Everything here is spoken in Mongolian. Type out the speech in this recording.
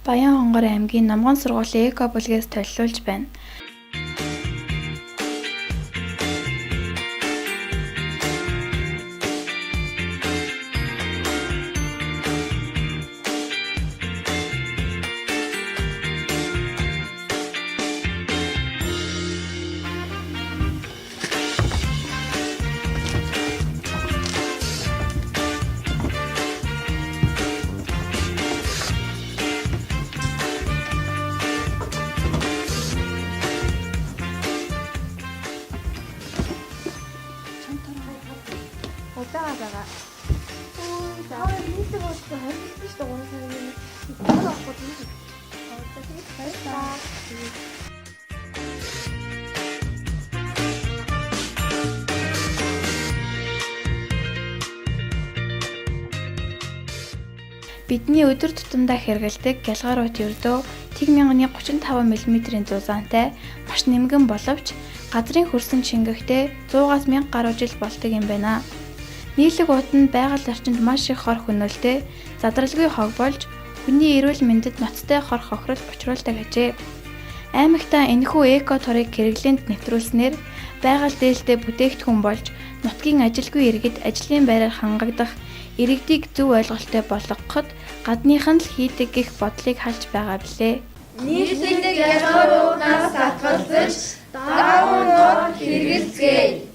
Баянхонгор аймгийн Намган сургуулийн эко бүлгээс төлөвлөж байна. Удаага байгаа. Нийтээ болчихсон 20 биш дээ 3 сарын нэг. Тэр авахгүй тийм. Тэгээд баярлалаа. Бидний өдөр тутамдаа хэрэглэдэг гялгарууд ердөө 1035 мм-ийн зузаантай маш нэмгэн боловч газрын хөрсөн шингэхдээ 100-аас 1000 гаруй жил болдог юм байна. Нийлэг ут нь байгаль орчинд маш их хор хөнөөлтэй, задралгүй хог болж хүний эрүүл мэндэд ноцтой хор хохирол учруулдаг ажээ. Аймагтаа энэхүү эко торыг хэрэглээнд нэвтрүүлснээр байгаль дээлтэй бүтээгдэхүүн болж нутгийн ажилгүй иргэд ажлын байраар хангагдах, иргэдийг зөв ойлголттой болгоход гадныхан л хийдэг гэх бодлыг халж байгаа билээ. Нийслэлд ялгааруулнаас татгалзаж даавуур хэрэгэлцгээе.